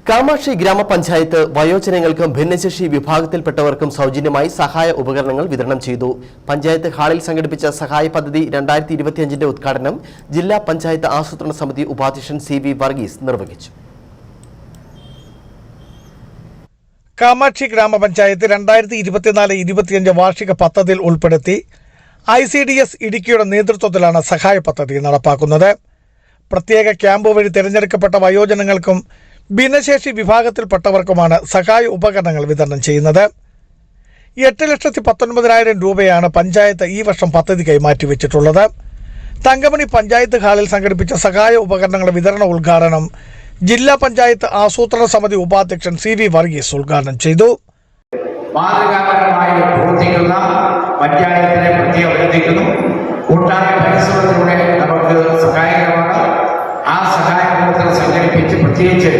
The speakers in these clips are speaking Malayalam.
കാമാക്ഷി ഗ്രാമപഞ്ചായത്ത് വയോജനങ്ങൾക്കും ഭിന്നശേഷി വിഭാഗത്തിൽപ്പെട്ടവർക്കും സൗജന്യമായി സഹായ ഉപകരണങ്ങൾ വിതരണം ചെയ്തു. പഞ്ചായത്ത് ഹാളിൽ സംഘടിപ്പിച്ച സഹായ പദ്ധതി 2025 ഉദ്ഘാടനം ജില്ലാ പഞ്ചായത്ത് ആസൂത്രണ സമിതി ഉപാധ്യക്ഷൻ CV വർഗീസ് നിർവഹിച്ചു. കാമാക്ഷി ഗ്രാമപഞ്ചായത്ത് 2024-25 വാർഷിക പദ്ധതിയിൽ ഉൾപ്പെടുത്തി ICDS ഇടുക്കിയുടെ നേതൃത്വത്തിലാണ് സഹായ പദ്ധതി നടപ്പാക്കുന്നത്. പ്രത്യേക ക്യാമ്പ് വഴി തിരഞ്ഞെടുക്കപ്പെട്ട വയോജനങ്ങൾക്കും ഭിന്നശേഷി വിഭാഗത്തിൽപ്പെട്ടവർക്കുമാണ് സഹായ ഉപകരണങ്ങൾ വിതരണം ചെയ്യുന്നത്. 8,19,000 രൂപയാണ് പഞ്ചായത്ത് ഈ വർഷം പദ്ധതിക്കായി മാറ്റിവെച്ചിട്ടുള്ളത്. തങ്കമണി പഞ്ചായത്ത് ഹാളിൽ സംഘടിപ്പിച്ച സഹായ ഉപകരണങ്ങളുടെ വിതരണ ഉദ്ഘാടനം ജില്ലാ പഞ്ചായത്ത് ആസൂത്രണ സമിതി ഉപാധ്യക്ഷൻ CV വർഗീസ് ഉദ്ഘാടനം ചെയ്തു. മാതൃകാപരമായി പ്രവർത്തിക്കുന്ന പഞ്ചായത്തിനെ പ്രത്യേകം അഭിനന്ദിക്കുന്നു. കൂട്ടായ പരിശ്രമത്തിലൂടെ നമുക്ക് സഹായകരമാണ്. ആ സഹായ പ്രവർത്തനം സംഘടിപ്പിച്ച് പ്രത്യേകിച്ച്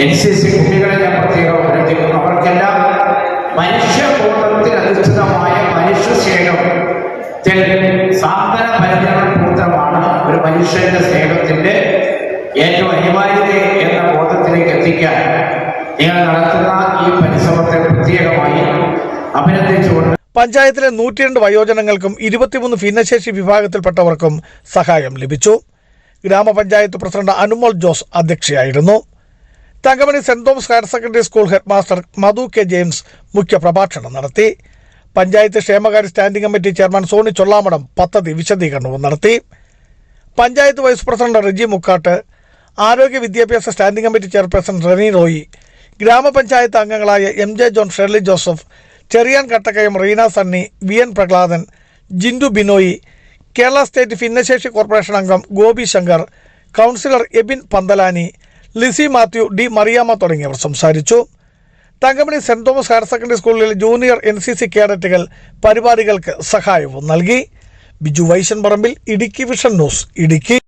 NCC കുട്ടികളെ ഞാൻ പ്രത്യേകം അഭിനന്ദിക്കുന്നു. അവർക്കെല്ലാം മനുഷ്യബോധത്തിൽ അധിഷ്ഠിതമായ മനുഷ്യ സ്നേഹത്തിൽ സാന്ത്വന പരിചരണ പ്രവർത്തനമാണ് ഒരു മനുഷ്യന്റെ സ്നേഹത്തിന്റെ ഏറ്റവും അനിവാര്യത എന്ന ബോധത്തിലേക്ക് എത്തിക്കാൻ നിങ്ങൾ നടത്തുന്ന ഈ പരിശ്രമത്തെ പ്രത്യേകമായി അഭിനന്ദിച്ചുകൊണ്ട് പഞ്ചായത്തിലെ 102 വയോജനങ്ങൾക്കും 23 ഭിന്നശേഷി വിഭാഗത്തിൽപ്പെട്ടവർക്കും സഹായം ലഭിച്ചു. ഗ്രാമപഞ്ചായത്ത് പ്രസിഡന്റ് അനുമോൾ ജോസ് അധ്യക്ഷയായിരുന്നു. Thankamani saint Thomas higher secondary school head master Madhu K. James മുഖ്യപ്രഭാഷണം നടത്തി. പഞ്ചായത്ത് ക്ഷേമകാര്യ standing committee chairman Soni Chollamadam പദ്ധതി വിശദീകരണവും നടത്തി. പഞ്ചായത്ത് വൈസ് പ്രസിഡന്റ് റെജി മുക്കാട്ട്, ആരോഗ്യ വിദ്യാഭ്യാസ standing committee chairperson Reni Roy, ഗ്രാമപഞ്ചായത്ത് അംഗങ്ങളായ MJ John, Shirley Joseph, Cheriyan Kattakkayam, Reena Sunny, VN Prahladan, Jindu Binoy, Kerala state ഭിന്നശേഷി കോർപ്പറേഷൻ അംഗം ഗോപി ശങ്കർ, കൗൺസിലർ എബിൻ പന്തലാനി, ലിസി മാത്യു, D. മറിയാമ്മ തുടങ്ങിയവർ സംസാരിച്ചു. Thankamani saint Thomas higher secondary സ്കൂളിലെ ജൂനിയർ NCC കേഡറ്റുകൾ പരിപാടികൾക്ക് സഹായവും നൽകി. ബിജു വൈശൻ പറമ്പിൽ, ഇടുക്കി വിഷൻ ന്യൂസ്, ഇടുക്കി.